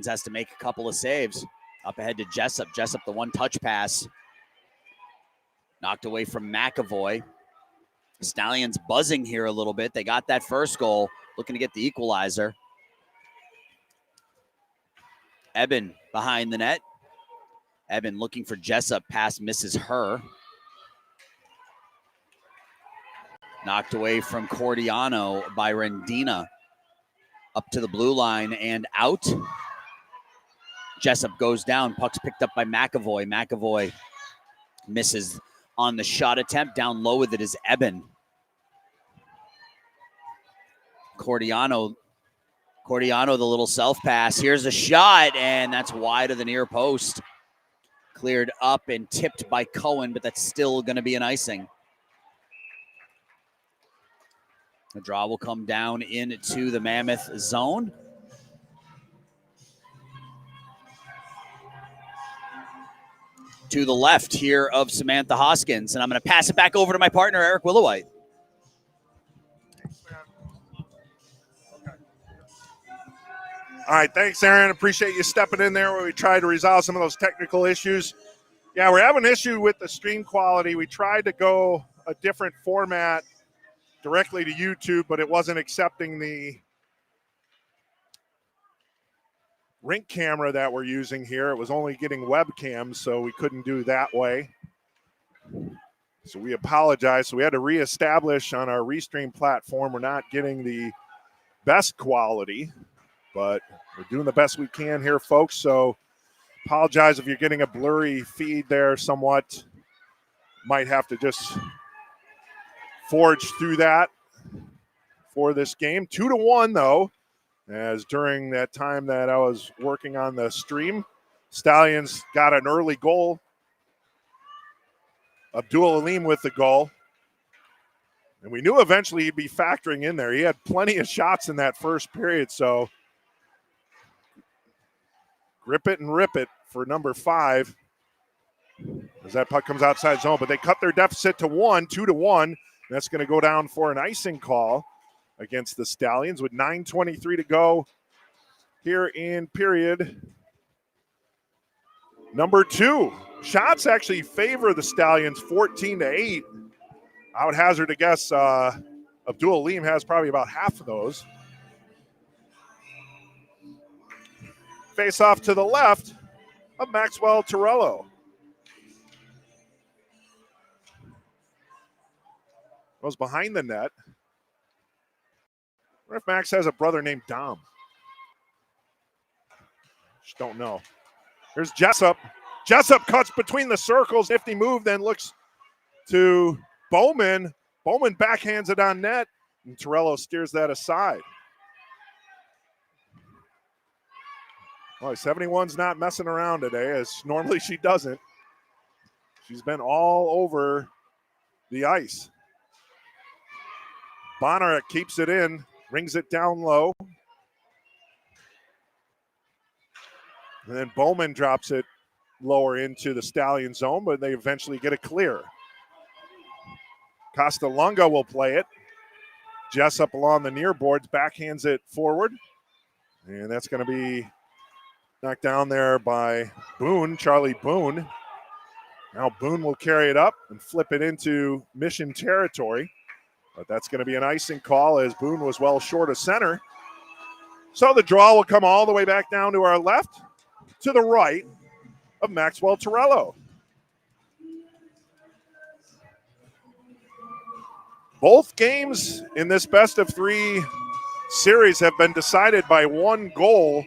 has to make a couple of saves. Up ahead to Jessup. Jessup, the one-touch pass. Knocked away from McAvoy. Stallions buzzing here a little bit. They got that first goal, looking to get the equalizer. Eben behind the net. Eben looking for Jessup. Pass misses her. Knocked away from Cordiano by Rendina. Up to the blue line and out. Jessup goes down. Puck's picked up by McAvoy. McAvoy misses on the shot attempt. Down low with it is Eben. Cordiano, the little self pass. Here's a shot, and that's wide of the near post. Cleared up and tipped by Cohen, but that's still going to be an icing. The draw will come down into the Mammoth zone. To the left here of Samantha Hoskins, and I'm going to pass it back over to my partner, Eric Willowite. All right, thanks, Aaron. Appreciate you stepping in there where we tried to resolve some of those technical issues. Yeah, we're having an issue with the stream quality. We tried to go a different format directly to YouTube, but it wasn't accepting the rink camera that we're using here. It was only getting webcams, so we couldn't do that way. So we apologize. So we had to reestablish on our Restream platform. We're not getting the best quality, but we're doing the best we can here, folks. So apologize if you're getting a blurry feed there somewhat. Might have to just forge through that for this game. 2-1, though, as during that time that I was working on the stream, Stallions got an early goal. Abdul Alim with the goal. And we knew eventually he'd be factoring in there. He had plenty of shots in that first period, so grip it and rip it for number 5 as that puck comes outside zone. But they cut their deficit to 2-1. That's going to go down for an icing call against the Stallions with 9:23 to go here in period number 2. Shots actually favor the Stallions 14-8. I would hazard a guess Abdul Alim has probably about half of those. Face off to the left of Maxwell Torello. Goes behind the net. I wonder if Max has a brother named Dom. Just don't know. Here's Jessup. Jessup cuts between the circles. Nifty move, then looks to Bowman. Bowman backhands it on net, and Torello steers that aside. Boy, 71's not messing around today, as normally she doesn't. She's been all over the ice. Bonner keeps it in, rings it down low. And then Bowman drops it lower into the Stallion zone, but they eventually get a clear. Costalunga will play it. Jessup along the near boards, backhands it forward. And that's going to be knocked down there by Boone, Charlie Boone. Now Boone will carry it up and flip it into Mission territory. But that's going to be an icing call as Boone was well short of center. So the draw will come all the way back down to our left, to the right of Maxwell Torello. Both games in this best-of-3 series have been decided by one goal,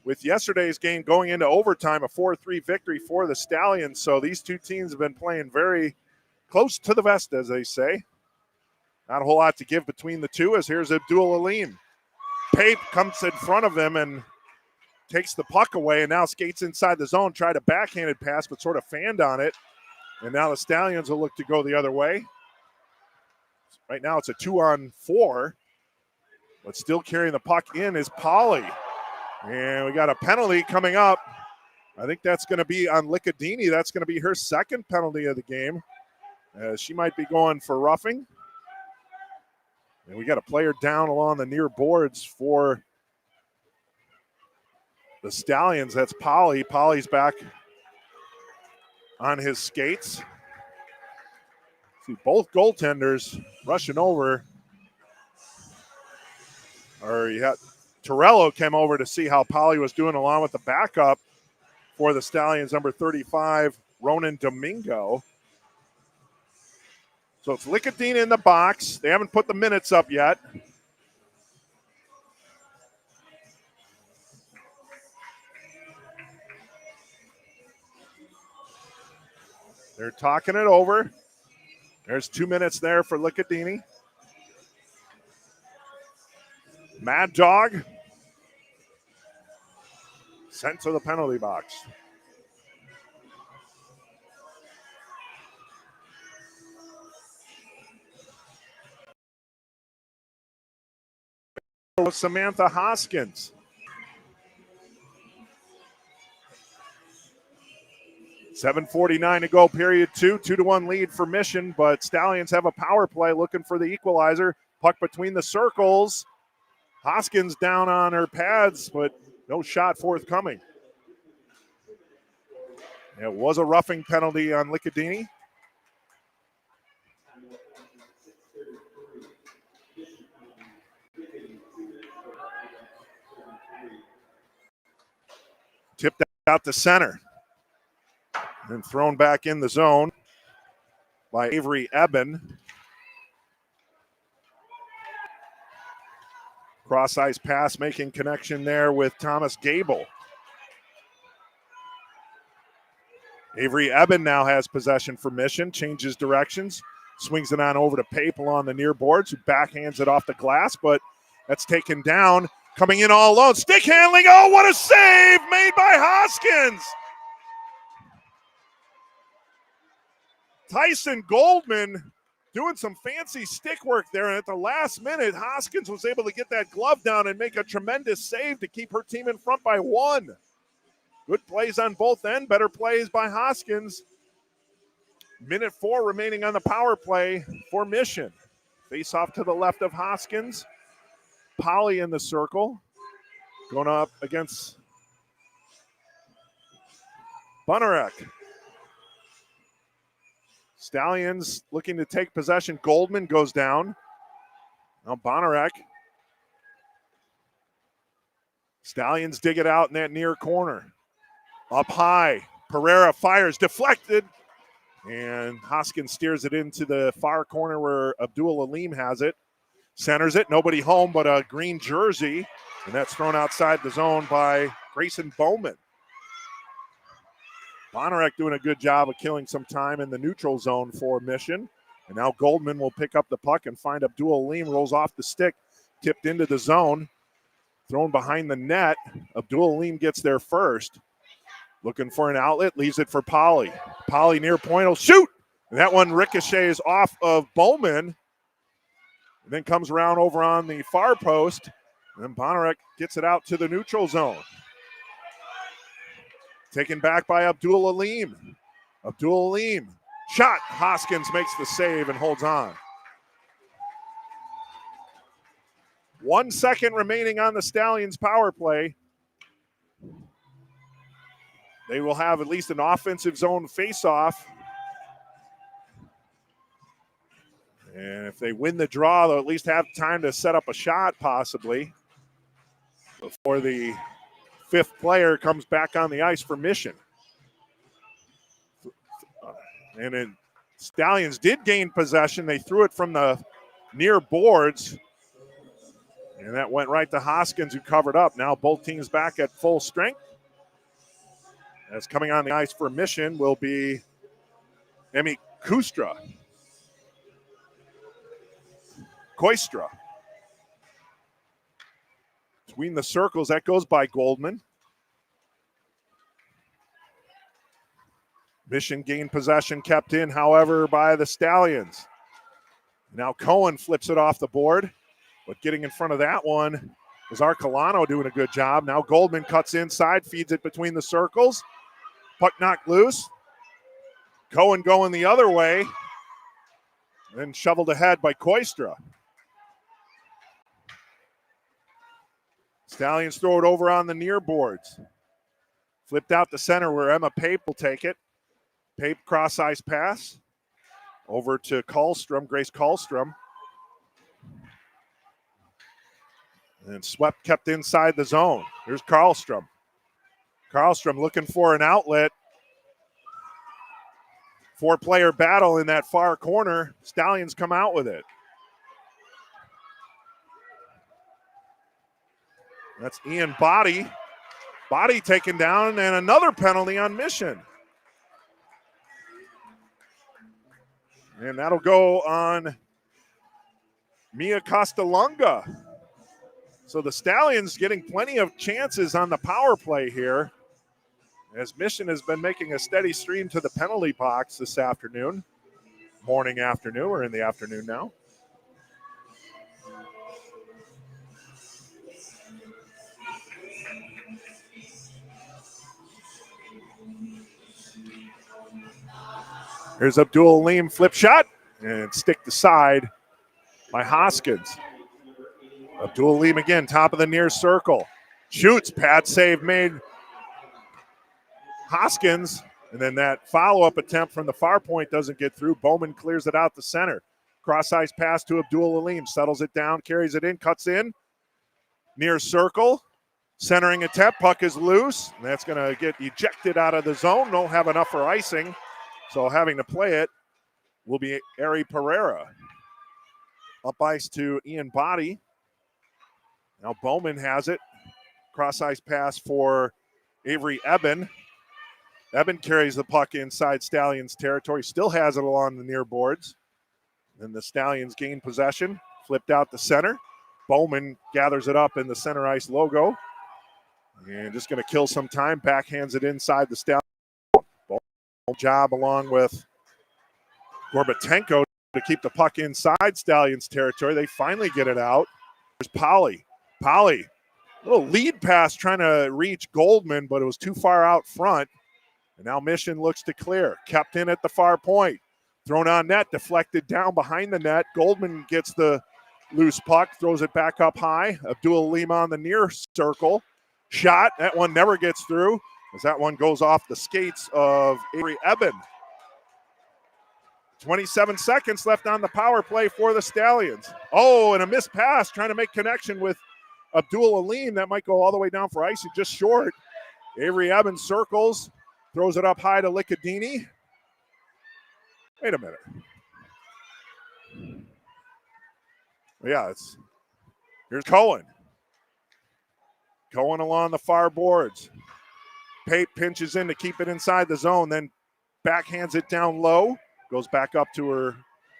with yesterday's game going into overtime, a 4-3 victory for the Stallions. So these two teams have been playing very close to the vest, as they say. Not a whole lot to give between the two, as here's Abdul Alim. Pape comes in front of him and takes the puck away and now skates inside the zone, tried a backhanded pass, but sort of fanned on it. And now the Stallions will look to go the other way. Right now it's a 2-on-4, but still carrying the puck in is Polly. And we got a penalty coming up. I think that's going to be on Licadini. That's going to be her second penalty of the game, as she might be going for roughing. And we got a player down along the near boards for the Stallions. That's Polly. Polly's back on his skates. See both goaltenders rushing over. Or you had Torello came over to see how Polly was doing along with the backup for the Stallions, number 35, Ronan Domingo. So it's Licadina in the box. They haven't put the minutes up yet. They're talking it over. There's 2 minutes there for Licadini. Mad Dog sent to the penalty box. Samantha Hoskins. .749 to go, period 2. 2-1 lead for Mission, but Stallions have a power play looking for the equalizer. Puck between the circles. Hoskins down on her pads, but no shot forthcoming. It was a roughing penalty on Licadini. Tipped out to center. And thrown back in the zone by Avery Eben. Cross-ice pass making connection there with Thomas Gable. Avery Eben now has possession for Mission, changes directions, swings it on over to Papel on the near boards, who backhands it off the glass, but that's taken down. Coming in all alone, stick handling, oh, what a save made by Hoskins! Tyson Goldman doing some fancy stick work there, and at the last minute, Hoskins was able to get that glove down and make a tremendous save to keep her team in front by 1. Good plays on both ends, better plays by Hoskins. Minute 4 remaining on the power play for Mission. Face off to the left of Hoskins. Polly in the circle, going up against Bunarek. Stallions looking to take possession. Goldman goes down. Now Bonarek. Stallions dig it out in that near corner. Up high. Pereira fires, deflected. And Hoskins steers it into the far corner where Abdul Alim has it. Centers it. Nobody home but a green jersey. And that's thrown outside the zone by Grayson Bowman. Bonarek doing a good job of killing some time in the neutral zone for Mission. And now Goldman will pick up the puck and find Abdul Alim, rolls off the stick, tipped into the zone, thrown behind the net. Abdul Alim gets there first. Looking for an outlet, leaves it for Polly. Polly near point will shoot! And that one ricochets off of Bowman. And then comes around over on the far post. And then Bonarek gets it out to the neutral zone. Taken back by Abdul Alim. Abdul Alim. Shot. Hoskins makes the save and holds on. 1 second remaining on the Stallions power play. They will have at least an offensive zone face-off. And if they win the draw, they'll at least have time to set up a shot possibly before the 5th player comes back on the ice for Mission. And then Stallions did gain possession. They threw it from the near boards. And that went right to Hoskins, who covered up. Now both teams back at full strength. As coming on the ice for Mission will be Emmy Koistra. Between the circles, that goes by Goldman. Mission gained possession, kept in, however, by the Stallions. Now Cohen flips it off the board, but getting in front of that one is Arcolano doing a good job. Now Goldman cuts inside, feeds it between the circles. Puck knocked loose. Cohen going the other way, then shoveled ahead by Koistra. Stallions throw it over on the near boards. Flipped out the center where Emma Pape will take it. Pape cross-ice pass over to Karlstrom, Grace Karlstrom. And swept, kept inside the zone. Here's Karlstrom. Karlstrom looking for an outlet. Four-player battle in that far corner. Stallions come out with it. That's Ian Body. Body taken down, and another penalty on Mission. And that'll go on Mia Costalunga. So the Stallions getting plenty of chances on the power play here, as Mission has been making a steady stream to the penalty box this afternoon. Morning, afternoon. We're in the afternoon now. Here's Abdul Aleem, flip shot, and stick aside by Hoskins. Abdul Aleem again, top of the near circle. Shoots, pad save made. Hoskins, and then that follow-up attempt from the far point doesn't get through. Bowman clears it out the center. Cross-ice pass to Abdul Aleem, settles it down, carries it in, cuts in. Near circle, centering attempt, puck is loose. And that's going to get ejected out of the zone. Don't have enough for icing. So having to play it will be Ari Pereira. Up ice to Ian Body. Now Bowman has it. Cross ice pass for Avery Eben. Eben carries the puck inside Stallions territory. Still has it along the near boards. And the Stallions gain possession. Flipped out the center. Bowman gathers it up in the center ice logo. And just going to kill some time. Backhands it inside the Stallions. Job along with Gorbatenko to keep the puck inside Stallions territory. They finally get it out. There's Polly. Polly, little lead pass trying to reach Goldman, but it was too far out front. And now Mission looks to clear. Kept in at the far point. Thrown on net, deflected down behind the net. Goldman gets the loose puck, throws it back up high. Abdul Aleem on the near circle. Shot, that one never gets through, as that one goes off the skates of Avery Eben. 27 seconds left on the power play for the Stallions. Oh, and a missed pass trying to make connection with Abdul Aleem. That might go all the way down for icing, just short. Avery Eben circles, throws it up high to Licadini. Wait a minute. Yeah, here's Cohen. Cohen along the far boards. Pape pinches in to keep it inside the zone, then backhands it down low. Goes back up to her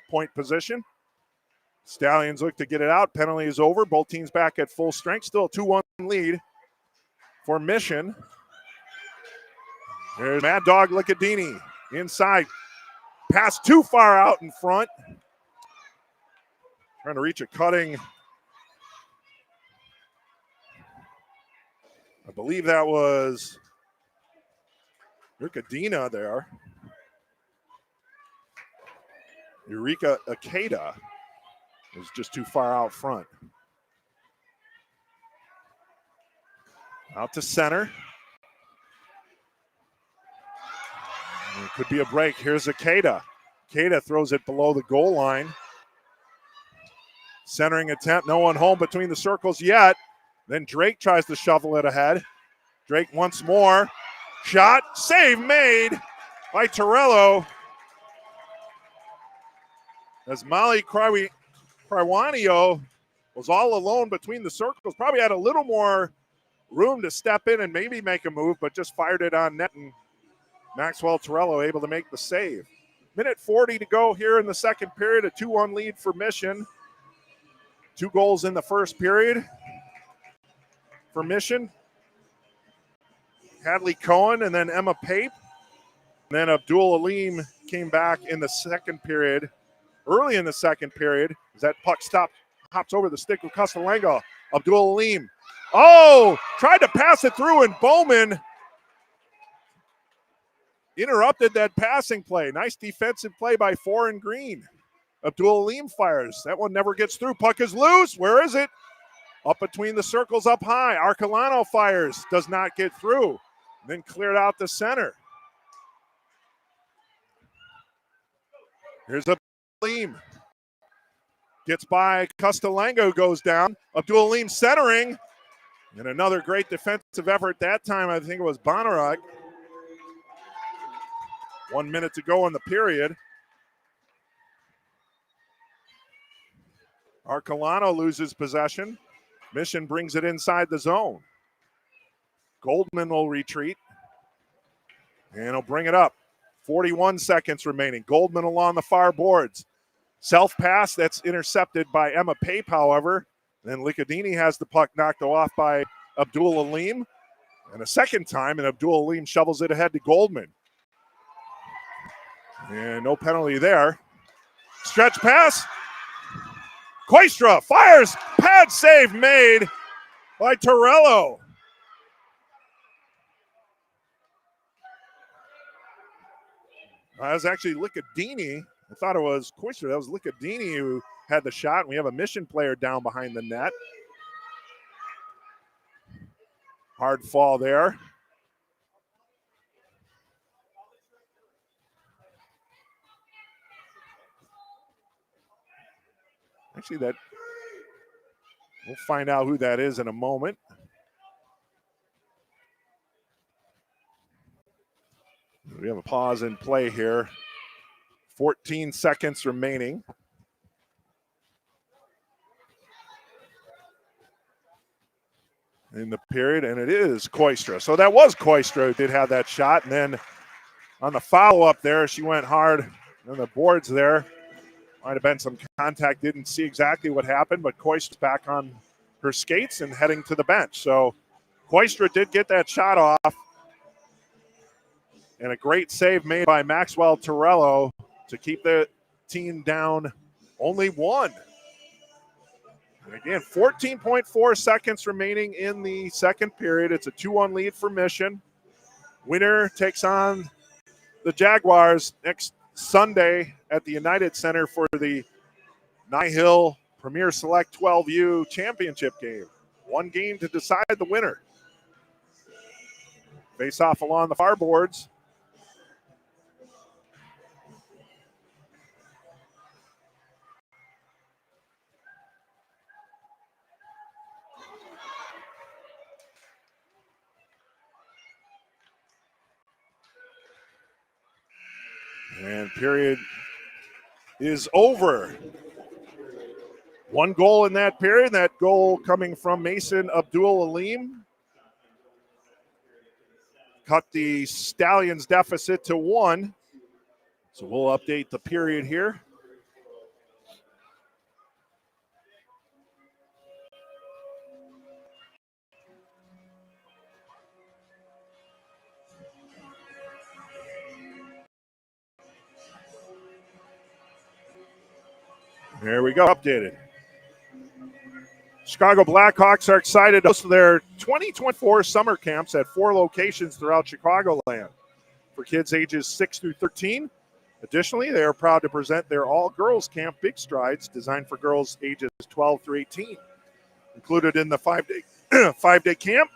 point position. Stallions look to get it out. Penalty is over. Both teams back at full strength. Still a 2-1 lead for Mission. There's Mad Dog Licadini inside. Pass too far out in front. Trying to reach a cutting. I believe that was Ricadina there. Eureka Akeda was just too far out front. Out to center. And it could be a break. Here's Akeda. Akeda throws it below the goal line. Centering attempt, no one home between the circles yet. Then Drake tries to shovel it ahead. Drake once more. Shot, save made by Torello. As Molly Craiwanio was all alone between the circles. Probably had a little more room to step in and maybe make a move, but just fired it on net, and Maxwell Torello able to make the save. Minute 40 to go here in the second period. A 2-1 lead for Mission. 2 goals in the first period for Mission. Hadley Cohen and then Emma Pape. And then Abdul Aleem came back in the second period. Early in the second period, as that puck hops over the stick of Castellango. Abdul Aleem. Oh, tried to pass it through, and Bowman interrupted that passing play. Nice defensive play by Foreign Green. Abdul Aleem fires. That one never gets through. Puck is loose. Where is it? Up between the circles up high. Arcolano fires, does not get through. Then cleared out the center. Here's Abdul-Aleem. Gets by Castellango, goes down. Abdul-Aleem centering. And another great defensive effort that time. I think it was Bonarek. 1 minute to go in the period. Arcolano loses possession. Mission brings it inside the zone. Goldman will retreat. And he'll bring it up. 41 seconds remaining. Goldman along the far boards. Self-pass that's intercepted by Emma Pape, however. Then Licadini has the puck knocked off by Abdul-Aleem. And a second time, and Abdul-Aleem shovels it ahead to Goldman. And no penalty there. Stretch pass. Koistra fires. Pad save made by Torello. That was actually Licadini. I thought it was Koistra. That was Licadini who had the shot. And we have a Mission player down behind the net. Hard fall there. Actually, we'll find out who that is in a moment. We have a pause in play here. 14 seconds remaining. In the period, and it is Koistra. So that was Koistra who did have that shot. And then on the follow-up there, she went hard on the boards there. Might have been some contact. Didn't see exactly what happened, but Koistra's back on her skates and heading to the bench. So Koistra did get that shot off. And a great save made by Maxwell Torello to keep the team down only one. And again, 14.4 seconds remaining in the second period. It's a 2-1 lead for Mission. Winner takes on the Jaguars next Sunday at the United Center for the NIHL Premier Select 12U championship game. One game to decide the winner. Face off along the far boards. And period is over. One goal in that period. That goal coming from Mason Abdul-Aleem. Cut the Stallions deficit to 1. So we'll update the period here. There we go, updated. Chicago Blackhawks are excited to host their 2024 summer camps at 4 locations throughout Chicagoland for kids ages 6 through 13. Additionally, they are proud to present their all-girls camp Big Strides, designed for girls ages 12 through 18. Included in the 5-day camp,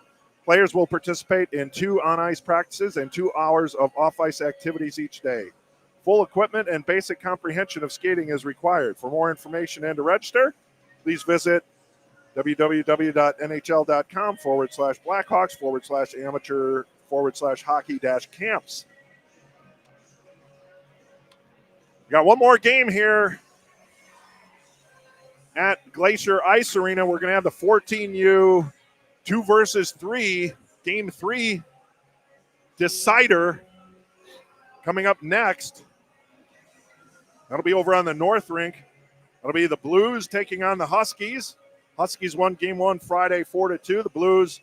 players will participate in 2 on-ice practices and 2 hours of off-ice activities each day. Full equipment and basic comprehension of skating is required. For more information and to register, please visit www.nhl.com/Blackhawks/amateur/hockey-camps. We got one more game here at Glacier Ice Arena. We're going to have the 14U 2 versus 3, Game 3 decider coming up next. That'll be over on the North Rink. That'll be the Blues taking on the Huskies. Huskies won Game 1 Friday 4-2. The Blues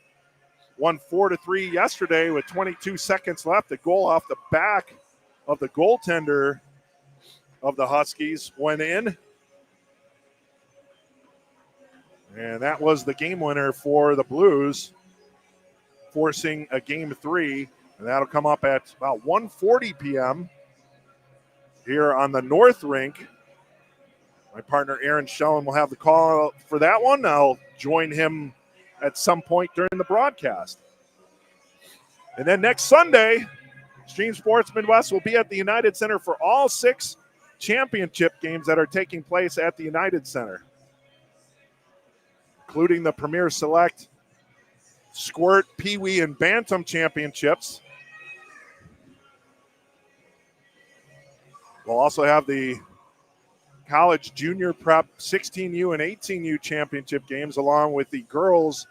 won 4-3 yesterday with 22 seconds left. The goal off the back of the goaltender of the Huskies went in. And that was the game winner for the Blues, forcing a Game 3. And that'll come up at about 1:40 p.m. here on the North Rink. My partner Aaron Schellen will have the call for that one. I'll join him at some point during the broadcast. And then next Sunday, Extreme Sports Midwest will be at the United Center for all 6 championship games that are taking place at the United Center, including the Premier Select, Squirt, Pee Wee, and Bantam championships. We'll also have the College Junior Prep 16U and 18U championship games, along with the girls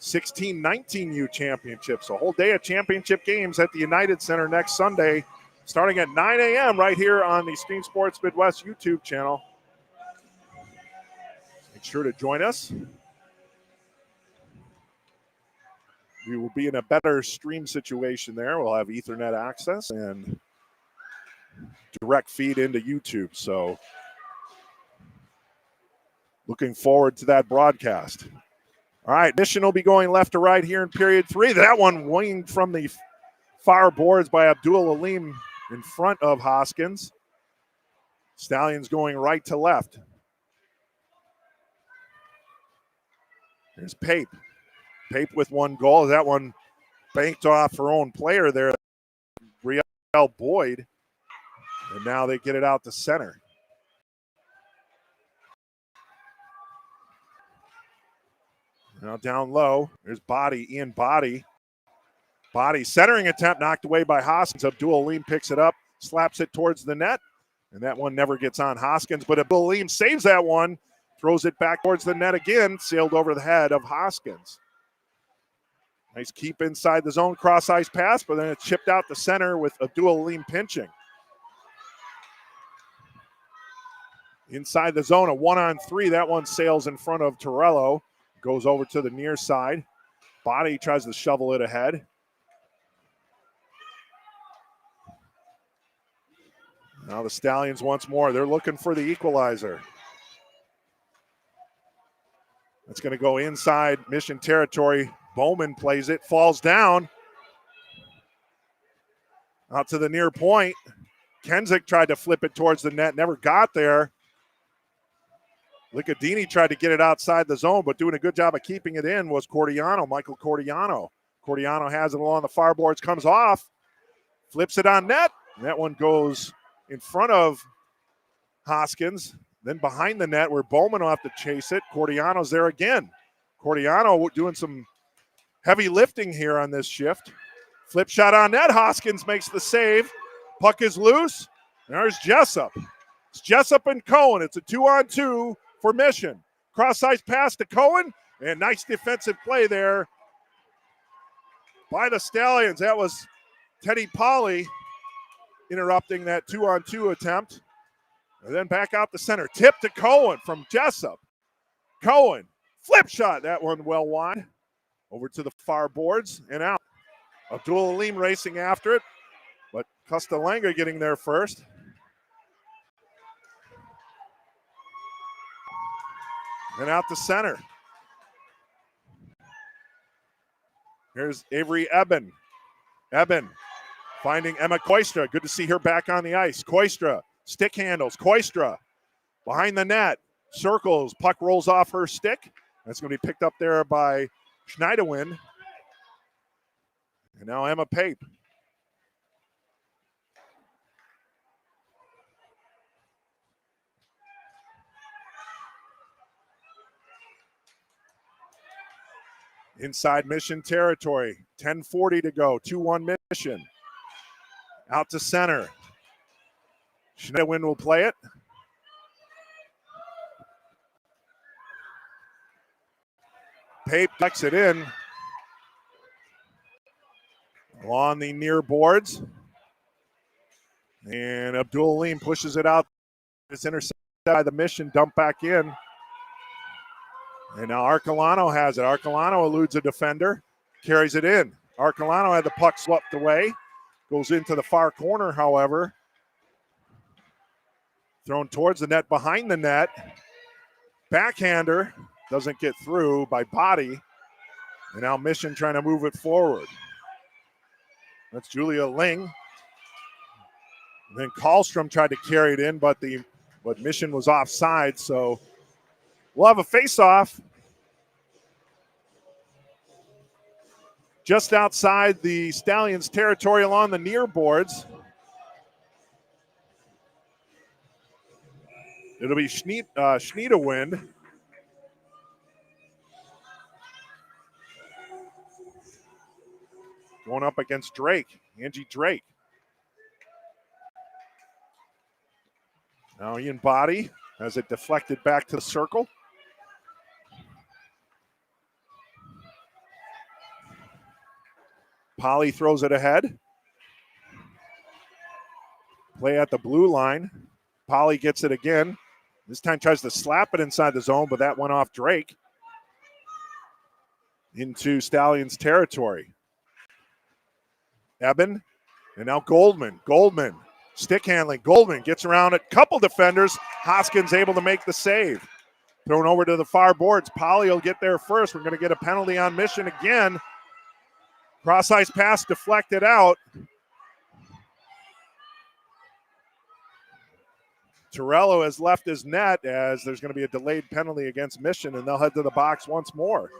16-19U championships. A whole day of championship games at the United Center next Sunday, starting at 9 a.m. right here on the Extreme Sports Midwest YouTube channel. Make sure to join us. We will be in a better stream situation there. We'll have Ethernet access and direct feed into YouTube. So looking forward to that broadcast. All right, Mission will be going left to right here in period 3. That one winged from the far boards by Abdul Alim in front of Hoskins. Stallions going right to left. There's Pape. Pape with 1 goal. That one banked off her own player there, Riel Boyd. And now they get it out to center. Now down low, there's Ian Body. Body centering attempt knocked away by Hoskins. Abdul Alim picks it up, slaps it towards the net, and that one never gets on Hoskins. But Abdul Alim saves that one, throws it back towards the net again, sailed over the head of Hoskins. Nice keep inside the zone, cross-ice pass, but then it's chipped out the center with Abdul Alim pinching. Inside the zone, a 1-on-3. That one sails in front of Torello. Goes over to the near side. Body tries to shovel it ahead. Now the Stallions once more. They're looking for the equalizer. That's going to go inside Mission territory. Bowman plays it, falls down. Out to the near point. Kenzik tried to flip it towards the net, never got there. Licadini tried to get it outside the zone, but doing a good job of keeping it in was Michael Cordiano. Cordiano has it along the far boards, comes off, flips it on net. And that one goes in front of Hoskins, then behind the net where Bowman will have to chase it. Cordiano's there again. Cordiano doing some heavy lifting here on this shift. Flip shot on net. Hoskins makes the save. Puck is loose. There's Jessup. It's Jessup and Cohen. It's a 2-on-2 for Mission. Cross-ice pass to Cohen, and nice defensive play there by the Stallions. That was Teddy Polly interrupting that 2-on-2 attempt. And then back out the center. Tip to Cohen from Jessup. Cohen, flip shot. That one well wide. Over to the far boards and out. Abdul Alim racing after it, but Castellanga getting there first. And out the center. Here's Avery Eben. Eben finding Emma Koistra. Good to see her back on the ice. Koistra, stick handles. Koistra behind the net. Circles. Puck rolls off her stick. That's going to be picked up there by Schneiderwin. And now Emma Pape. Inside Mission territory. 10:40 to go. 2-1 Mission. Out to center. Schneiderwin will play it. Pape ducks it in. On the near boards. And Abdul Alim pushes it out. It's intercepted by the Mission, dump back in. And now Arcolano has it. Arcolano eludes a defender, carries it in. Arcolano had the puck swept away. Goes into the far corner, however. Thrown towards the net, behind the net. Backhander doesn't get through by Body. And now Mission trying to move it forward. That's Julia Ling. And then Karlstrom tried to carry it in, but the but Mission was offside, so we'll have a face-off just outside the Stallions' territory along the near boards. It'll be Schneedewind. Going up against Drake, Angie Drake. Now Ian Body has it deflected back to the circle. Polly throws it ahead. Play at the blue line. Polly gets it again. This time tries to slap it inside the zone, but that went off Drake. Into Stallions territory. Eben, and now Goldman. Goldman, stick handling. Goldman gets around a couple defenders. Hoskins able to make the save. Thrown over to the far boards. Polly will get there first. We're going to get a penalty on Mission again. Cross-ice pass deflected out. Torello has left his net as there's going to be a delayed penalty against Mission, and they'll head to the box once more.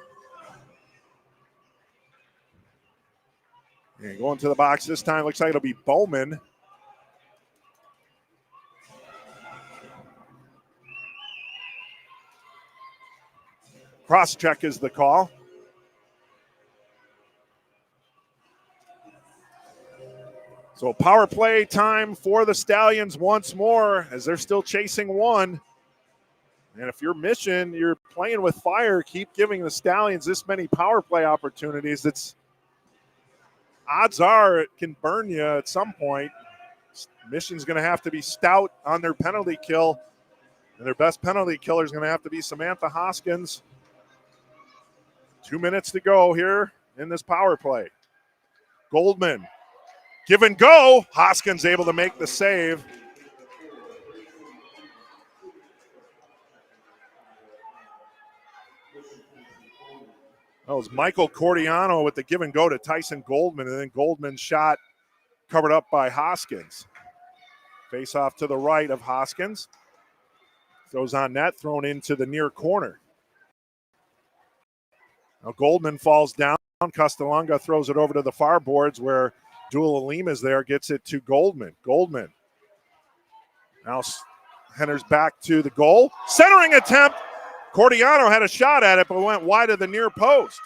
And going to the box this time, looks like it'll be Bowman. Cross-check is the call. So power play time for the Stallions once more as they're still chasing one. And if you're Mission, you're playing with fire, keep giving the Stallions this many power play opportunities. It's odds are it can burn you at some point. Mission's going to have to be stout on their penalty kill. And their best penalty killer is going to have to be Samantha Hoskins. 2 minutes to go here in this power play. Goldman. Give and go. Hoskins able to make the save. That was Michael Cordiano with the give and go to Tyson Goldman, and then Goldman's shot covered up by Hoskins. Face off to the right of Hoskins. Throws on net, thrown into the near corner. Now Goldman falls down. Castellanga throws it over to the far boards where Dula Lima is there, gets it to Goldman. Goldman now enters back to the goal. Centering attempt. Cordiano had a shot at it, but went wide of the near post.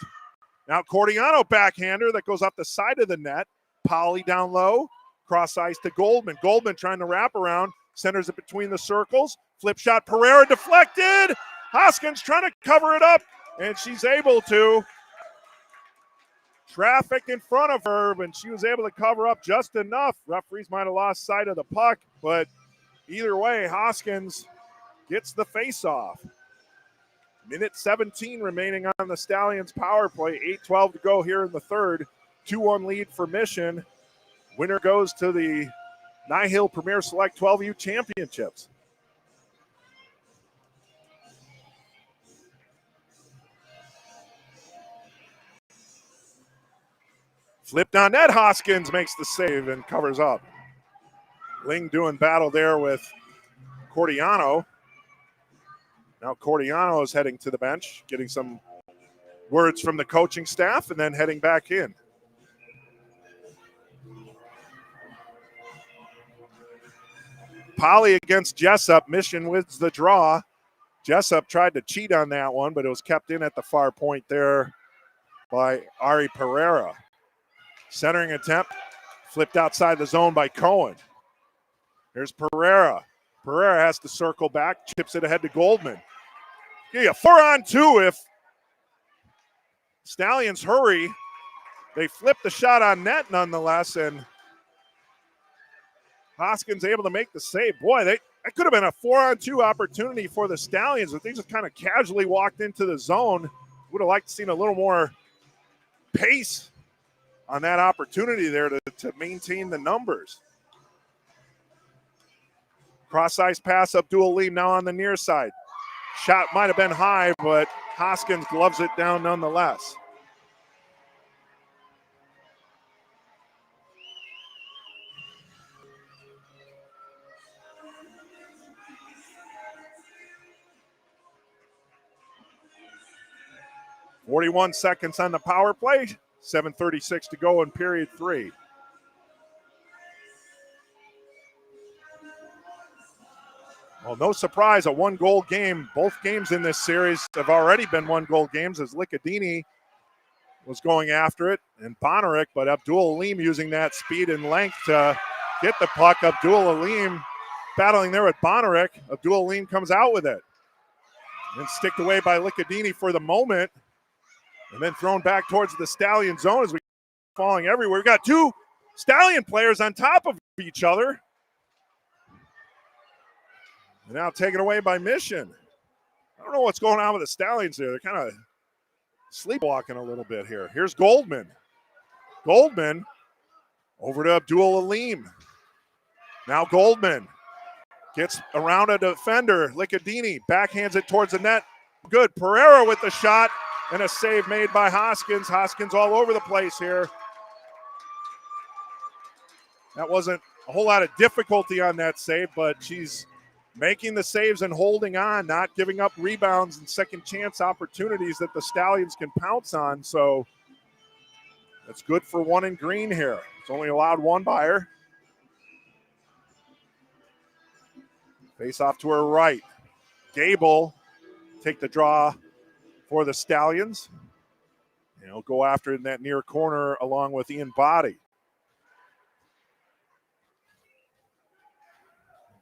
Now Cordiano backhander that goes up the side of the net. Polly down low. Cross ice to Goldman. Goldman trying to wrap around. Centers it between the circles. Flip shot. Pereira deflected. Hoskins trying to cover it up, and she's able to. Traffic in front of her, and she was able to cover up just enough. Referees might have lost sight of the puck, but either way, Hoskins gets the face-off. Minute 17 remaining on the Stallions power play. 8:12 to go here in the third. 2-1 lead for Mission. Winner goes to the NIHL Premier Select 12U Championships. Flipped on net, Hoskins makes the save and covers up. Ling doing battle there with Cordiano. Now Cordiano is heading to the bench, getting some words from the coaching staff and then heading back in. Polly against Jessup. Mission wins the draw. Jessup tried to cheat on that one, but it was kept in at the far point there by Ari Pereira. Centering attempt, flipped outside the zone by Cohen. Here's Pereira. Pereira has to circle back, chips it ahead to Goldman. Yeah, 4-on-2 if Stallions hurry. They flip the shot on net nonetheless, and Hoskins able to make the save. Boy, that could have been a 4-on-2 opportunity for the Stallions, but they just kind of casually walked into the zone. Would have liked to seen a little more pace on that opportunity there to maintain the numbers. Cross-ice pass, Abdul Aleem now on the near side. Shot might have been high, but Hoskins gloves it down nonetheless. 41 seconds on the power play. 7:36 to go in period 3. Well, no surprise, a one-goal game. Both games in this series have already been one-goal games as Licadini was going after it and Bonerick, but Abdul Aleem using that speed and length to get the puck. Abdul Aleem battling there with Bonerick. Abdul Aleem comes out with it and sticked away by Licadini for the moment and then thrown back towards the Stallion zone as we falling everywhere. We've got two Stallion players on top of each other. And now taken away by Mission. I don't know what's going on with the Stallions here. They're kind of sleepwalking a little bit here. Here's Goldman. Goldman over to Abdul Aleem. Now Goldman gets around a defender. Licadini backhands it towards the net. Good. Pereira with the shot and a save made by Hoskins. Hoskins all over the place here. That wasn't a whole lot of difficulty on that save, but she's making the saves and holding on, not giving up rebounds and second chance opportunities that the Stallions can pounce on. So that's good for one in green here. It's only allowed one by her. Face off to her right. Gable take the draw for the Stallions. And he'll go after it in that near corner along with Ian Body.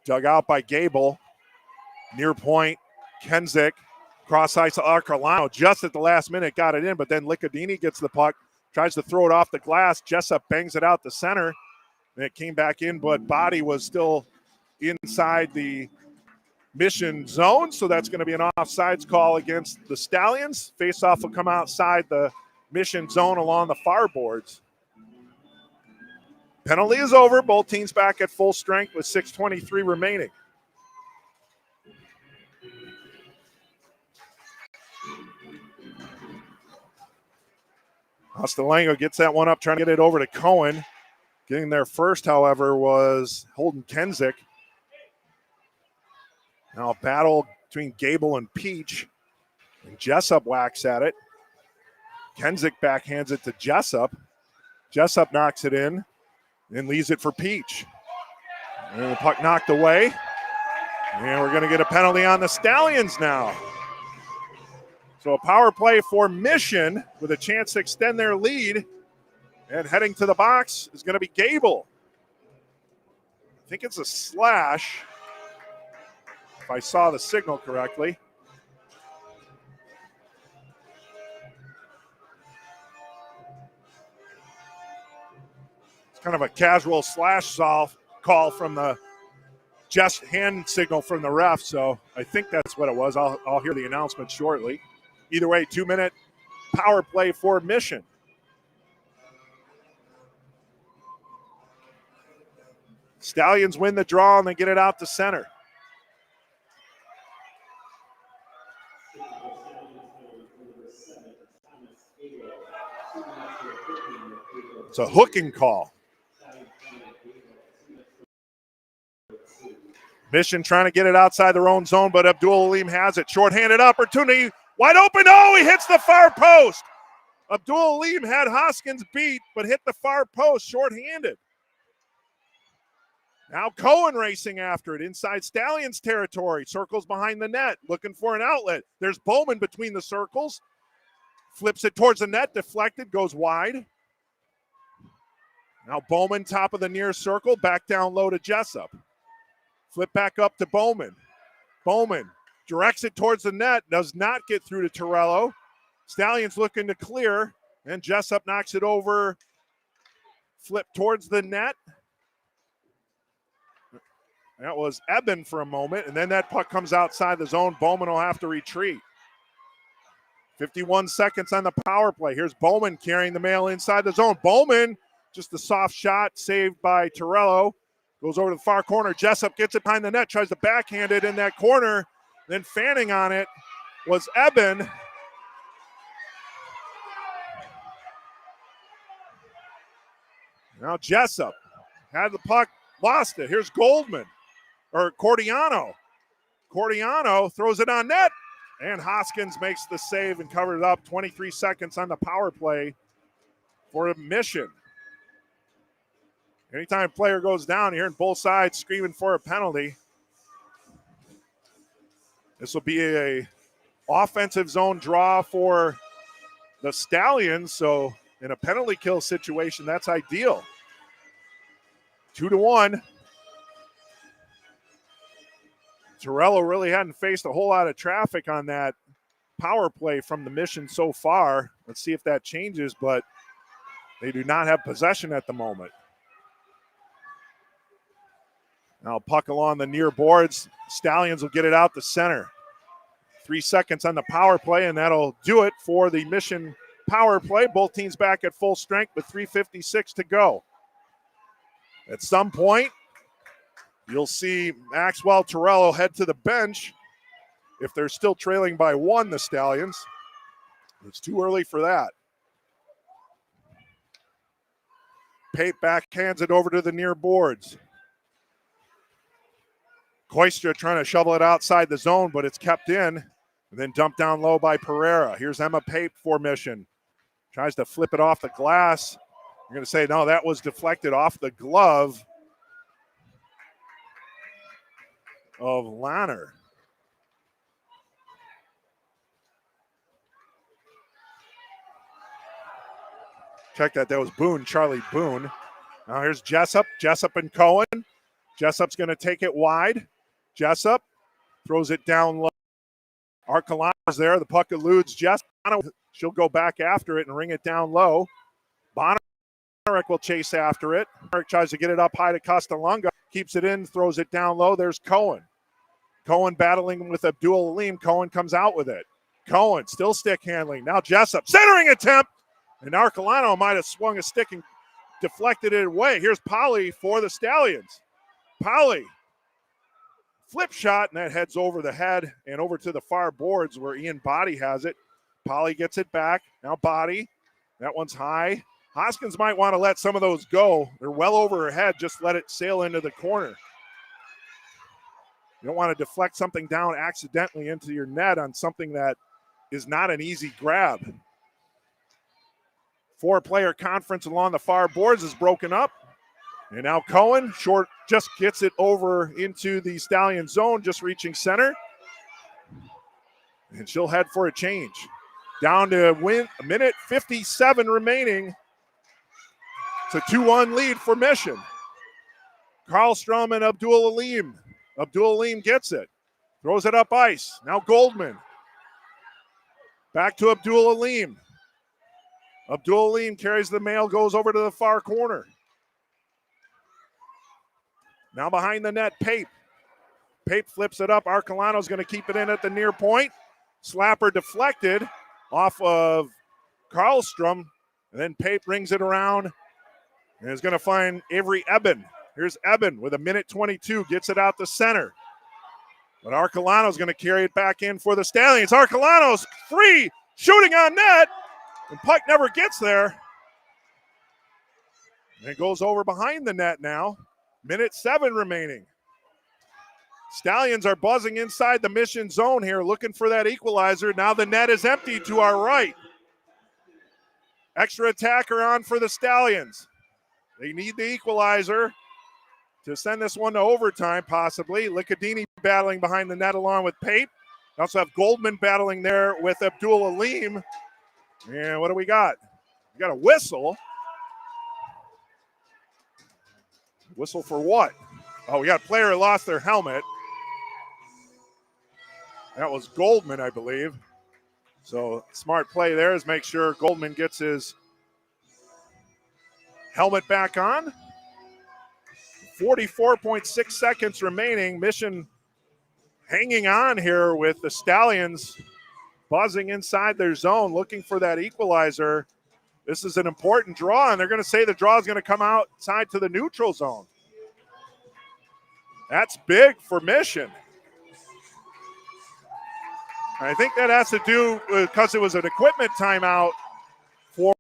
Dug out by Gable. Near point, Kenzik. Cross ice to Arcolano. Just at the last minute got it in, but then Licadini gets the puck. Tries to throw it off the glass. Jessup bangs it out the center. And it came back in, but Body was still inside the Mission zone. So that's going to be an offsides call against the Stallions. Face-off will come outside the Mission zone along the far boards. Penalty is over. Both teams back at full strength with 6:23 remaining. Ostalengo gets that one up, trying to get it over to Cohen. Getting there first, however, was Holden Kenzik. Now a battle between Gable and Peach. And Jessup whacks at it. Kenzik backhands it to Jessup. Jessup knocks it in. Then leaves it for Peach. And the puck knocked away. And we're going to get a penalty on the Stallions now. So a power play for Mission with a chance to extend their lead. And heading to the box is going to be Gable. I think it's a slash, if I saw the signal correctly. Kind of a casual slash call from the just hand signal from the ref, so I think that's what it was. I'll hear the announcement shortly. Either way, 2-minute power play for Mission. Stallions win the draw and they get it out to center. It's a hooking call. Mission trying to get it outside their own zone, but Abdul Aleem has it. Short-handed opportunity. Wide open. Oh, he hits the far post. Abdul Aleem had Hoskins beat, but hit the far post short-handed. Now Cohen racing after it inside Stallions territory. Circles behind the net, looking for an outlet. There's Bowman between the circles. Flips it towards the net, deflected, goes wide. Now Bowman, top of the near circle, back down low to Jessup. Flip back up to Bowman. Bowman directs it towards the net, does not get through to Torello. Stallions looking to clear, and Jessup knocks it over. Flip towards the net. That was Eben for a moment, and then that puck comes outside the zone. Bowman will have to retreat. 51 seconds on the power play. Here's Bowman carrying the mail inside the zone. Bowman, just a soft shot, saved by Torello. Goes over to the far corner. Jessup gets it behind the net, tries to backhand it in that corner. Then fanning on it was Eben. Now Jessup had the puck, lost it. Here's Goldman, or Cordiano. Cordiano throws it on net. And Hoskins makes the save and covered it up. 23 seconds on the power play for Mission. Anytime a player goes down, you're hearing both sides screaming for a penalty. This will be a offensive zone draw for the Stallions, so in a penalty kill situation, that's ideal. 2-1. Torello really hadn't faced a whole lot of traffic on that power play from the Mission so far. Let's see if that changes, but they do not have possession at the moment. Now puck along the near boards. Stallions will get it out the center. 3 seconds on the power play, and that'll do it for the Mission power play. Both teams back at full strength with 3:56 to go. At some point, you'll see Maxwell Torello head to the bench if they're still trailing by 1, the Stallions. It's too early for that. Pate backhands it over to the near boards. Koistra trying to shovel it outside the zone, but it's kept in and then dumped down low by Pereira. Here's Emma Pape for Mission. Tries to flip it off the glass. You're going to say, no, that was deflected off the glove of Lanner. Check that. That was Boone, Charlie Boone. Now here's Jessup. Jessup and Cohen. Jessup's going to take it wide. Jessup throws it down low. Arcolano's there. The puck eludes Jessup. She'll go back after it and ring it down low. Bonerick will chase after it. Bonerick tries to get it up high to Costalunga. Keeps it in, throws it down low. There's Cohen. Cohen battling with Abdul Aleem. Cohen comes out with it. Cohen still stick handling. Now Jessup. Centering attempt. And Arcolano might have swung a stick and deflected it away. Here's Polly for the Stallions. Polly. Flip shot, and that heads over the head and over to the far boards where Ian Body has it. Polly gets it back. Now Body. That one's high. Hoskins might want to let some of those go. They're well over her head. Just let it sail into the corner. You don't want to deflect something down accidentally into your net on something that is not an easy grab. 4-player conference along the far boards is broken up. And now Cohen, short, just gets it over into the Stallion zone, just reaching center. And she'll head for a change. Down to win, a minute 57 remaining. It's a 2-1 lead for Mission. Karlstrom and Abdul Aleem. Abdul Aleem gets it. Throws it up ice. Now Goldman. Back to Abdul Aleem. Abdul Aleem carries the mail, goes over to the far corner. Now behind the net, Pape. Pape flips it up. Arcolano's going to keep it in at the near point. Slapper deflected off of Karlstrom. And then Pape brings it around and is going to find Avery Eben. Here's Eben with a minute 22, gets it out the center. But Arcolano's going to carry it back in for the Stallions. Arcolano's free, shooting on net. And puck never gets there. And it goes over behind the net now. Minute 7 remaining. Stallions are buzzing inside the Mission zone here, looking for that equalizer. Now the net is empty to our right. Extra attacker on for the Stallions. They need the equalizer to send this one to overtime, possibly. Licadini battling behind the net along with Pape. We also have Goldman battling there with Abdul Aleem. And what do we got? We got a whistle. Whistle for what? Oh, we got a player who lost their helmet. That was Goldman, I believe. So smart play there is make sure Goldman gets his helmet back on. 44.6 seconds remaining. Mission hanging on here with the Stallions buzzing inside their zone, looking for that equalizer. This is an important draw, and they're going to say the draw is going to come outside to the neutral zone. That's big for Mission. I think that has to do because it was an equipment timeout for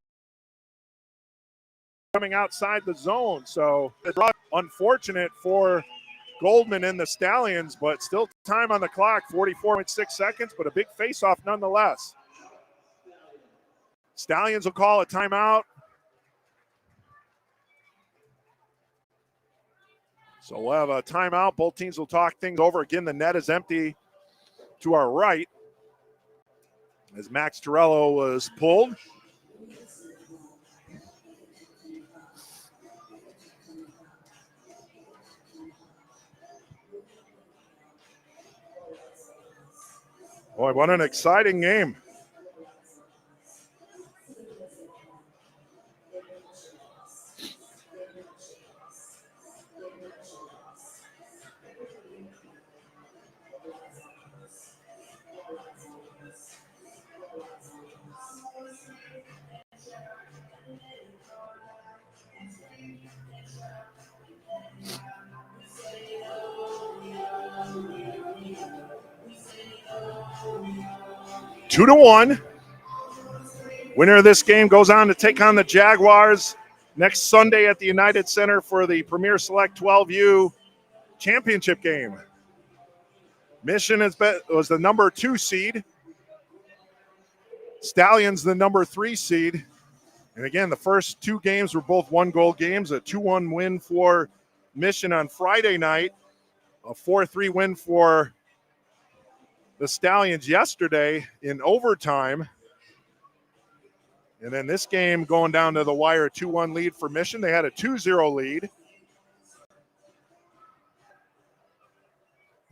coming outside the zone. So it's unfortunate for Goldman and the Stallions, but still time on the clock, 44.6 seconds, but a big face-off nonetheless. Stallions will call a timeout. So we'll have a timeout. Both teams will talk things over. Again, the net is empty to our right as Max Torello was pulled. Boy, what an exciting game. Two to one. Winner of this game goes on to take on the Jaguars next Sunday at the United Center for the Premier Select 12U championship game. Mission was the number 2 seed. Stallions the number 3 seed. And again, the first 2 games were both 1-goal games, a 2-1 win for Mission on Friday night, a 4-3 win for the Stallions yesterday in overtime. And then this game going down to the wire, 2-1 lead for Mission. They had a 2-0 lead.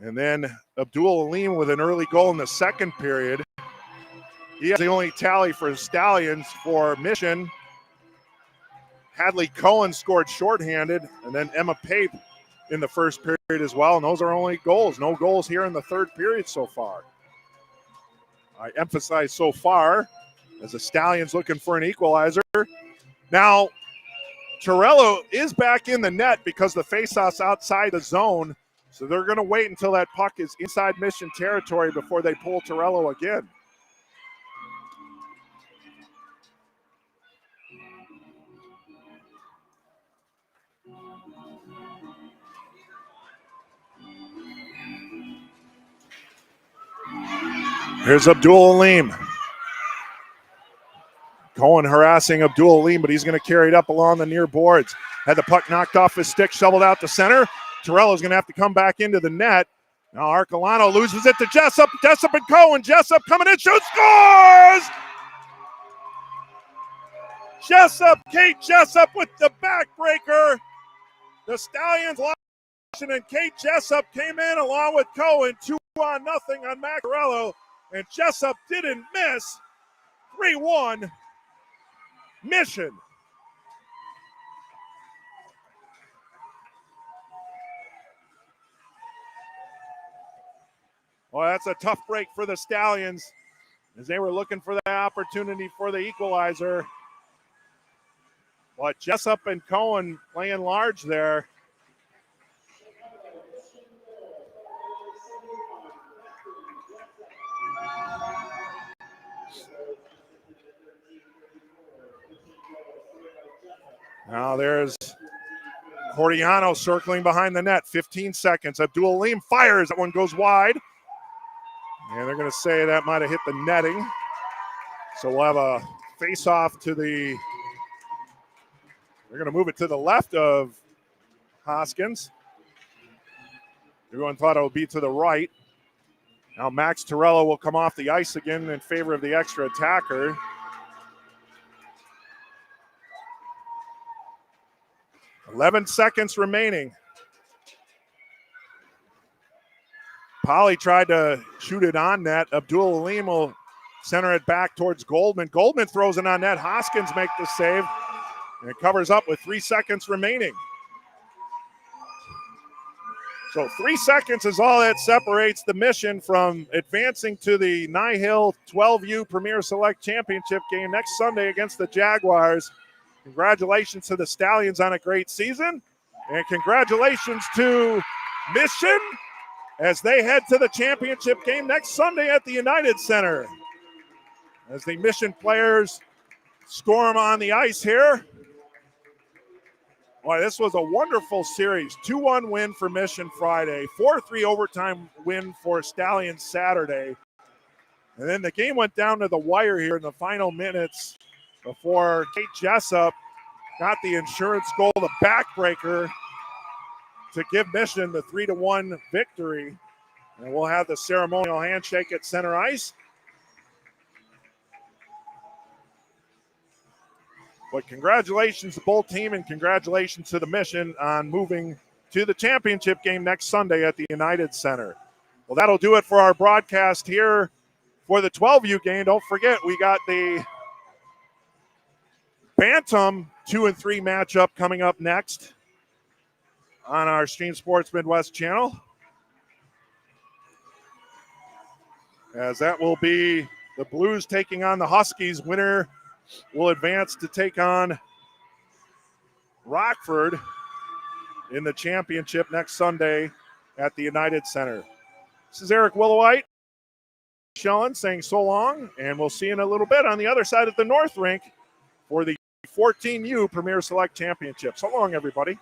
And then Abdul Alim with an early goal in the second period. He has the only tally for Stallions. For Mission, Hadley Cohen scored shorthanded, and then Emma Pape in the first period as well. And those are only goals. No goals here in the third period so far. I emphasize so far, as the Stallions looking for an equalizer. Now, Torello is back in the net because the faceoff's outside the zone. So they're going to wait until that puck is inside Mission territory before they pull Torello again. Here's Abdul Alim. Cohen harassing Abdul Alim, but he's going to carry it up along the near boards. Had the puck knocked off his stick, shoveled out to center. Torello's going to have to come back into the net. Now Arcolano loses it to Jessup. Jessup and Cohen. Jessup coming in, shoots, scores! Jessup, Kate Jessup with the backbreaker. The Stallions lost, and Kate Jessup came in along with Cohen, 2-0 on Macarello, and Jessup didn't miss. 3-1, Mission. Well, that's a tough break for the Stallions as they were looking for the opportunity for the equalizer. But Jessup and Cohen playing large there. Now there's Cordiano circling behind the net, 15 seconds. Abdul Alim fires, that one goes wide. And they're going to say that might have hit the netting. So we'll have a face-off to the, they're going to move it to the left of Hoskins. Everyone thought it would be to the right. Now Max Torello will come off the ice again in favor of the extra attacker. .11 seconds remaining. Polly tried to shoot it on net. Abdul Alim will center it back towards Goldman. Goldman throws it on net. Hoskins makes the save. And it covers up with 3 seconds remaining. So 3 seconds is all that separates the Mission from advancing to the NIHL 12U Premier Select Championship game next Sunday against the Jaguars. Congratulations to the Stallions on a great season. And congratulations to Mission as they head to the championship game next Sunday at the United Center. As the Mission players storm on the ice here. Boy, this was a wonderful series. 2-1 win for Mission Friday, 4-3 overtime win for Stallions Saturday. And then the game went down to the wire here in the final minutes before Kate Jessup got the insurance goal, the backbreaker, to give Mission the 3-1 victory. And we'll have the ceremonial handshake at center ice. But congratulations to both team and congratulations to the Mission on moving to the championship game next Sunday at the United Center. Well, that'll do it for our broadcast here for the 12U game. Don't forget, we got the Bantam 2 and 3 matchup coming up next on our Stream Sports Midwest channel. As that will be the Blues taking on the Huskies. Winner will advance to take on Rockford in the championship next Sunday at the United Center. This is Eric Willowite, Shellen saying so long, and we'll see you in a little bit on the other side of the North Rink for the 14U Premier Select Championship. So long, everybody.